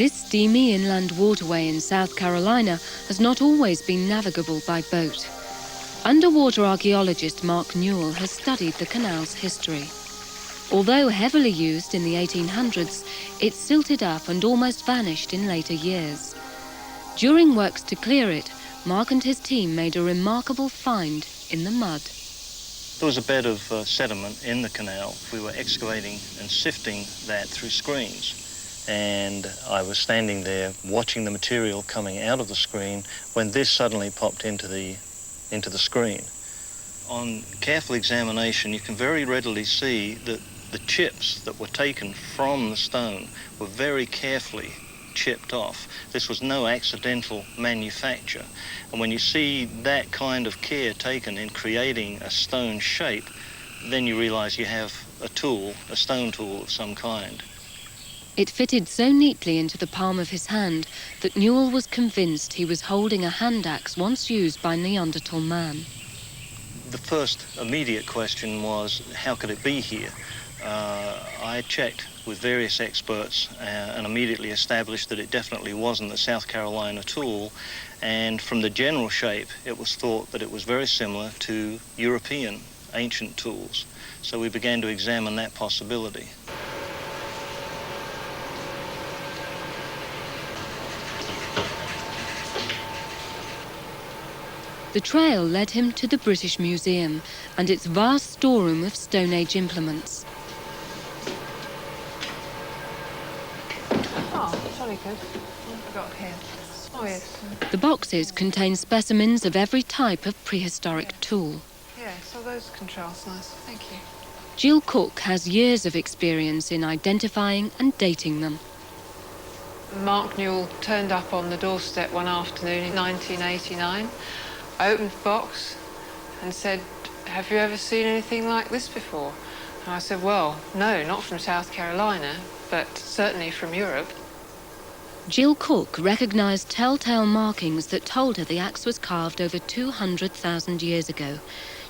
This steamy inland waterway in South Carolina has not always been navigable by boat. Underwater archaeologist Mark Newell has studied the canal's history. Although heavily used in the 1800s, it silted up and almost vanished in later years. During works to clear it, Mark and his team made a remarkable find in the mud. There was a bed of sediment in the canal. We were excavating and sifting that through screens. And I was standing there watching the material coming out of the screen when this suddenly popped into the screen. On careful examination, you can very readily see that the chips that were taken from the stone were very carefully chipped off. This was no accidental manufacture. And when you see that kind of care taken in creating a stone shape, then you realize you have a tool, a stone tool of some kind. It fitted so neatly into the palm of his hand that Newell was convinced he was holding a hand axe once used by Neanderthal man. The first immediate question was, how could it be here? I checked with various experts and immediately established that it definitely wasn't a South Carolina tool, and from the general shape it was thought that it was very similar to European ancient tools. So we began to examine that possibility. The trail led him to the British Museum and its vast storeroom of Stone Age implements. Oh, jolly good. I forgot here. Oh, yes. The boxes contain specimens of every type of prehistoric tool. Yeah, so those contrast nice. Thank you. Jill Cook has years of experience in identifying and dating them. Mark Newell turned up on the doorstep one afternoon in 1989, opened the box and said, "Have you ever seen anything like this before?" And I said, "Well, no, not from South Carolina, but certainly from Europe." Jill Cook recognised telltale markings that told her the axe was carved over 200,000 years ago.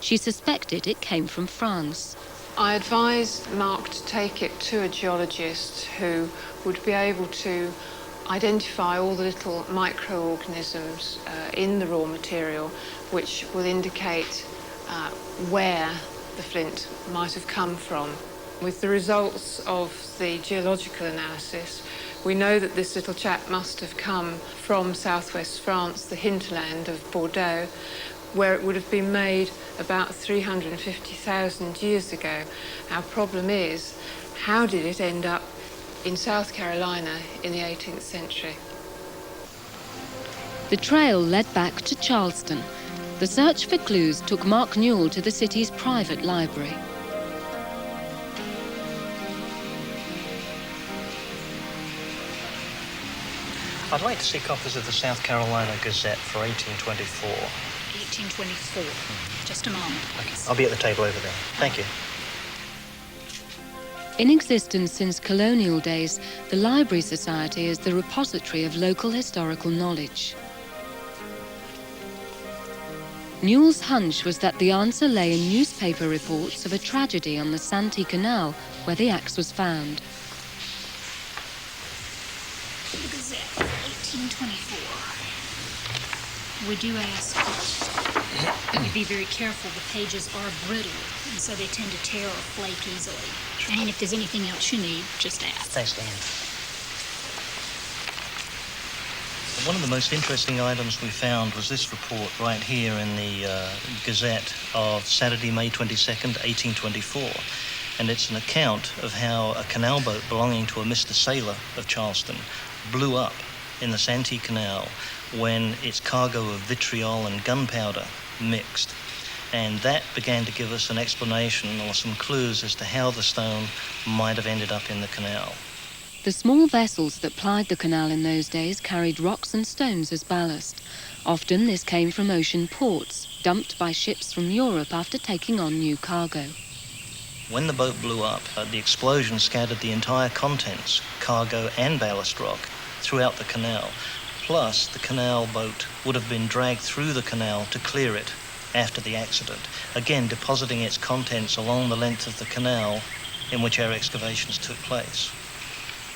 She suspected it came from France. I advised Mark to take it to a geologist who would be able to identify all the little microorganisms in the raw material which will indicate where the flint might have come from. With the results of the geological analysis, we know that this little chap must have come from southwest France, the hinterland of Bordeaux, where it would have been made about 350,000 years ago. Our problem is, how did it end up in South Carolina in the 18th century? The trail led back to Charleston. The search for clues took Mark Newell to the city's private library. I'd like to see copies of the South Carolina Gazette for 1824. 1824. Just a moment. Okay. I'll be at the table over there. Thank you. In existence since colonial days, the Library Society is the repository of local historical knowledge. Newell's hunch was that the answer lay in newspaper reports of a tragedy on the Santee Canal where the axe was found. The Gazette, 1824. We do ask you be very careful. The pages are brittle, and so they tend to tear or flake easily. And if there's anything else you need, just ask. Thanks, Dan. One of the most interesting items we found was this report right here in the Gazette of Saturday, May 22nd, 1824. And it's an account of how a canal boat belonging to a Mr. Sailor of Charleston blew up in the Santee Canal when its cargo of vitriol and gunpowder mixed. And that began to give us an explanation or some clues as to how the stone might have ended up in the canal. The small vessels that plied the canal in those days carried rocks and stones as ballast. Often this came from ocean ports, dumped by ships from Europe after taking on new cargo. When the boat blew up, the explosion scattered the entire contents, cargo and ballast rock, throughout the canal. Plus, the canal boat would have been dragged through the canal to clear it after the accident, again depositing its contents along the length of the canal in which our excavations took place.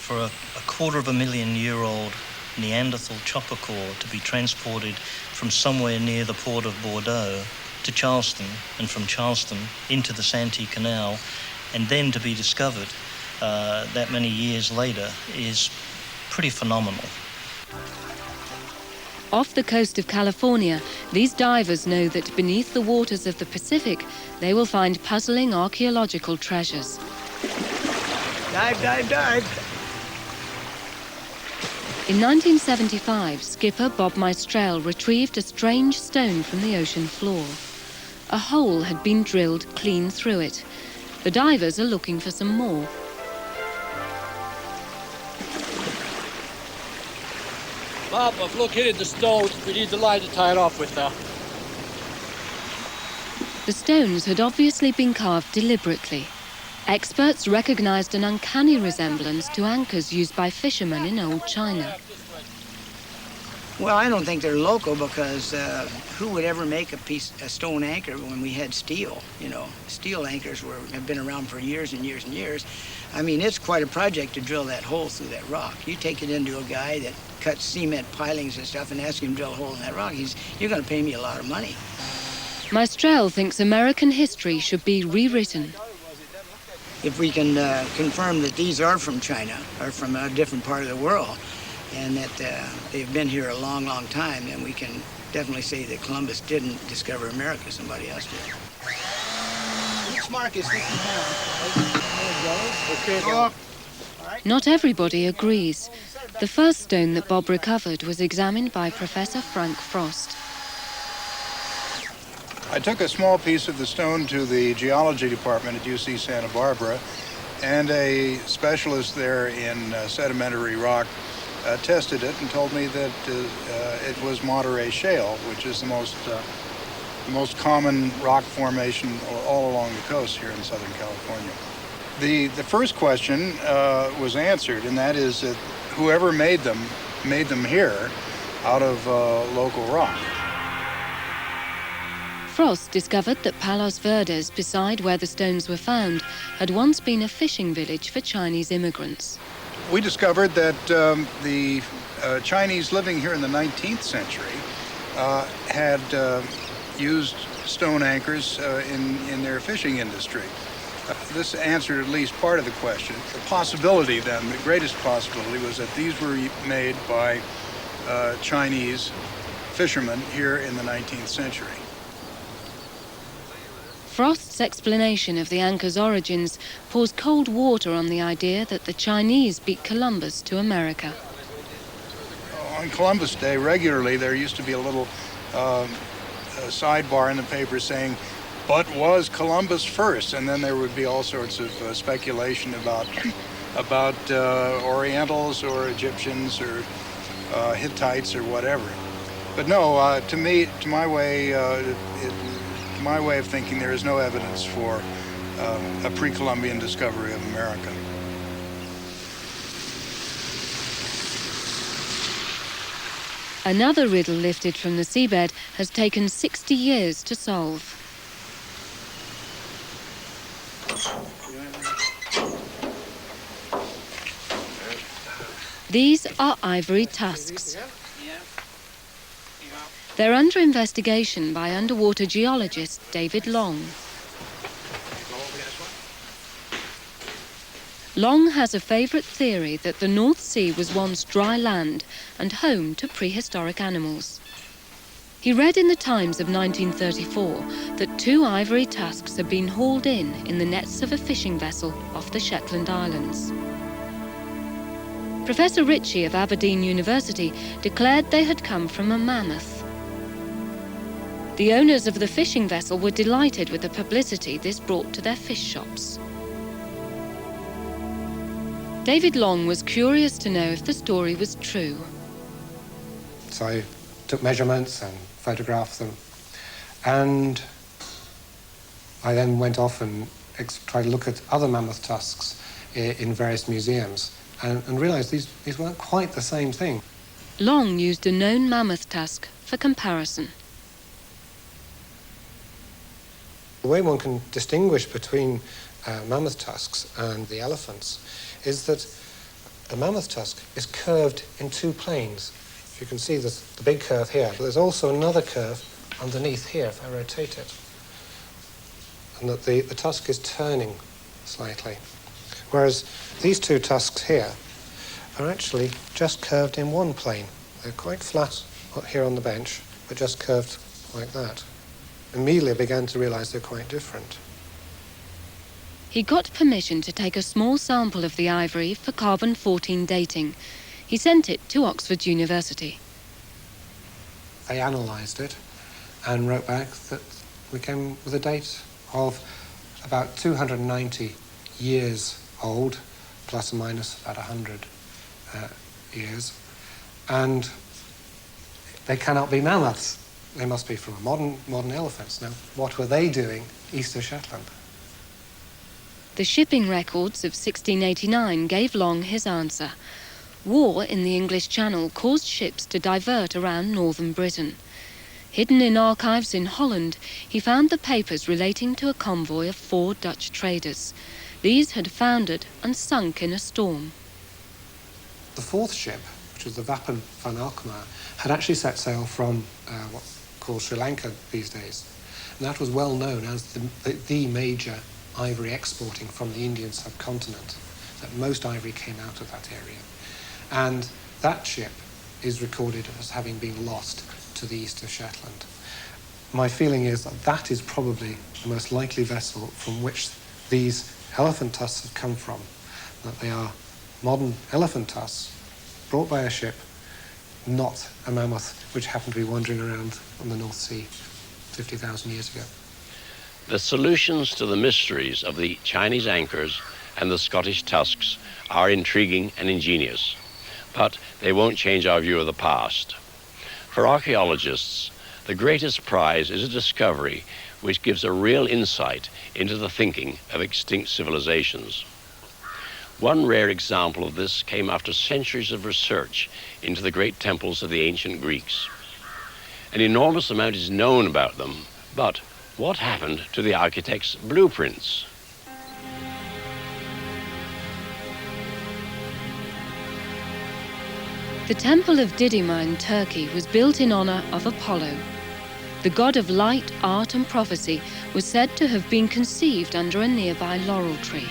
for a 250,000-year-old Neanderthal chopper core to be transported from somewhere near the port of Bordeaux to Charleston, and from Charleston into the Santee Canal, and then to be discovered that many years later is pretty phenomenal. Off the coast of California, these divers know that beneath the waters of the Pacific, they will find puzzling archaeological treasures. Dive, dive, dive. In 1975, skipper Bob Meistrel retrieved a strange stone from the ocean floor. A hole had been drilled clean through it. The divers are looking for some more. Bob, I've located the stone. We need the line to tie it off with now. The stones had obviously been carved deliberately. Experts recognized an uncanny resemblance to anchors used by fishermen in old China. Well, I don't think they're local because who would ever make a stone anchor when we had steel? You know, steel anchors have been around for years and years and years. I mean, it's quite a project to drill that hole through that rock. You take it into a guy that cuts cement pilings and stuff and ask him to drill a hole in that rock, you're going to pay me a lot of money. Meistrel thinks American history should be rewritten. If we can confirm that these are from China or from a different part of the world, and that they've been here a long, long time, then we can definitely say that Columbus didn't discover America, somebody else did. Each mark is 50 pounds. There it goes. Okay. Not everybody agrees. The first stone that Bob recovered was examined by Professor Frank Frost. I took a small piece of the stone to the geology department at UC Santa Barbara, and a specialist there in sedimentary rock tested it and told me that it was Monterey Shale, which is the most common rock formation all along the coast here in Southern California. The first question was answered, and that is that whoever made them here out of local rock. Frost discovered that Palos Verdes, beside where the stones were found, had once been a fishing village for Chinese immigrants. We discovered that the Chinese living here in the 19th century had used stone anchors in their fishing industry. This answered at least part of the question. The possibility then, the greatest possibility, was that these were made by Chinese fishermen here in the 19th century. Frost's explanation of the anchor's origins pours cold water on the idea that the Chinese beat Columbus to America. On Columbus Day, regularly, there used to be a little sidebar in the paper saying, "But was Columbus first?" And then there would be all sorts of speculation about Orientals or Egyptians or Hittites or whatever. But no, to my way of thinking, there is no evidence for a pre-Columbian discovery of America. Another riddle lifted from the seabed has taken 60 years to solve. These are ivory tusks. They're under investigation by underwater geologist David Long. Long has a favourite theory that the North Sea was once dry land and home to prehistoric animals. He read in the Times of 1934 that 2 ivory tusks had been hauled in the nets of a fishing vessel off the Shetland Islands. Professor Ritchie of Aberdeen University declared they had come from a mammoth. The owners of the fishing vessel were delighted with the publicity this brought to their fish shops. David Long was curious to know if the story was true. So I took measurements and photographed them, and I then went off and tried to look at other mammoth tusks in various museums and realized these weren't quite the same thing. Long used a known mammoth tusk for comparison. The way one can distinguish between mammoth tusks and the elephants is that a mammoth tusk is curved in two planes. You can see the big curve here, but there's also another curve underneath here if I rotate it. And that the tusk is turning slightly. Whereas these two tusks here are actually just curved in one plane. They're quite flat here on the bench, but just curved like that. Immediately I began to realize they're quite different. He got permission to take a small sample of the ivory for carbon-14 dating. He sent it to Oxford University. They analysed it and wrote back that we came with a date of about 290 years old, plus or minus about 100 years. And they cannot be mammoths. They must be from modern elephants. Now, what were they doing east of Shetland? The shipping records of 1689 gave Long his answer. War in the English Channel caused ships to divert around northern Britain. Hidden in archives in Holland, he found the papers relating to a convoy of 4 Dutch traders. These had foundered and sunk in a storm. The fourth ship, which was the Wapen van Alkmaar, had actually set sail from what's called Sri Lanka these days. And that was well known as the major ivory exporting from the Indian subcontinent, that most ivory came out of that area. And that ship is recorded as having been lost to the east of Shetland. My feeling is that that is probably the most likely vessel from which these elephant tusks have come from, that they are modern elephant tusks brought by a ship, not a mammoth which happened to be wandering around on the North Sea 50,000 years ago. The solutions to the mysteries of the Chinese anchors and the Scottish tusks are intriguing and ingenious, but they won't change our view of the past. For archaeologists, the greatest prize is a discovery which gives a real insight into the thinking of extinct civilizations. One rare example of this came after centuries of research into the great temples of the ancient Greeks. An enormous amount is known about them, but what happened to the architect's blueprints? The Temple of Didyma in Turkey was built in honor of Apollo. The god of light, art and prophecy was said to have been conceived under a nearby laurel tree.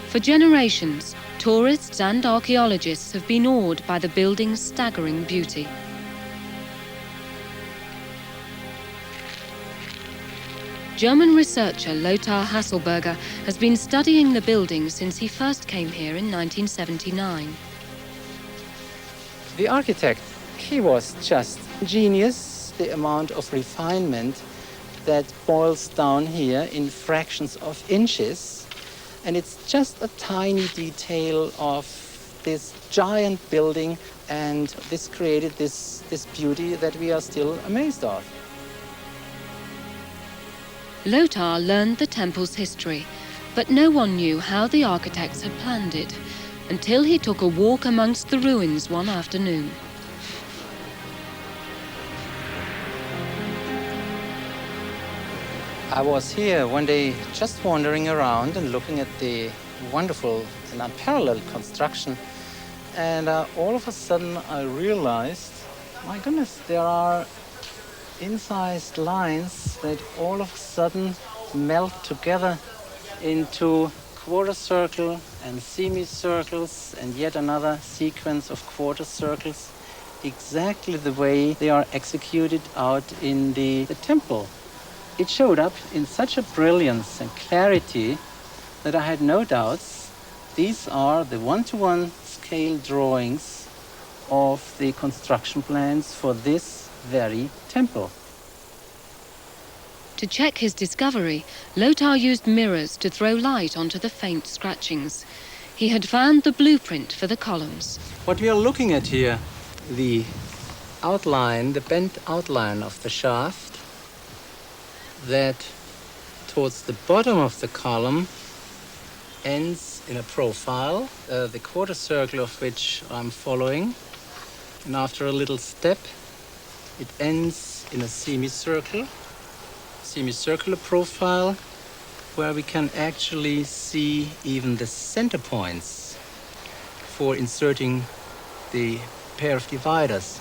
For generations, tourists and archaeologists have been awed by the building's staggering beauty. German researcher Lothar Hasselberger has been studying the building since he first came here in 1979. The architect, he was just genius, the amount of refinement that boils down here in fractions of inches. And it's just a tiny detail of this giant building, and this created this beauty that we are still amazed of. Lothar learned the temple's history, but no one knew how the architects had planned it, until he took a walk amongst the ruins one afternoon. I was here one day just wandering around and looking at the wonderful and unparalleled construction, and all of a sudden I realized, my goodness, there are incised lines that all of a sudden melt together into quarter circle and semicircles and yet another sequence of quarter circles, exactly the way they are executed out in the temple. It showed up in such a brilliance and clarity that I had no doubts. These are the one-to-one scale drawings of the construction plans for this very temple. To check his discovery, Lothar used mirrors to throw light onto the faint scratchings. He had found the blueprint for the columns. What we are looking at here, the outline, the bent outline of the shaft, that towards the bottom of the column ends in a profile, the quarter circle of which I'm following. And after a little step, it ends in a semicircular profile. where we can actually see even the center points for inserting the pair of dividers.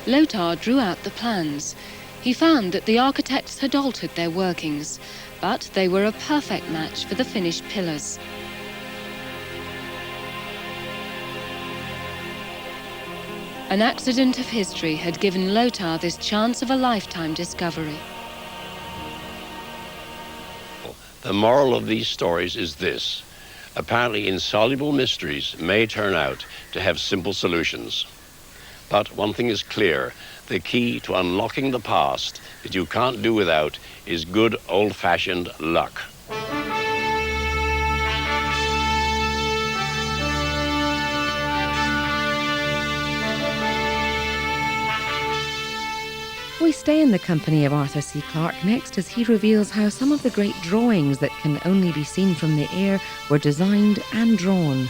Lothar drew out the plans. He found that the architects had altered their workings, but they were a perfect match for the finished pillars. An accident of history had given Lothar this chance of a lifetime discovery. The moral of these stories is this: apparently insoluble mysteries may turn out to have simple solutions. But one thing is clear: the key to unlocking the past that you can't do without is good old-fashioned luck. We stay in the company of Arthur C. Clarke next as he reveals how some of the great drawings that can only be seen from the air were designed and drawn.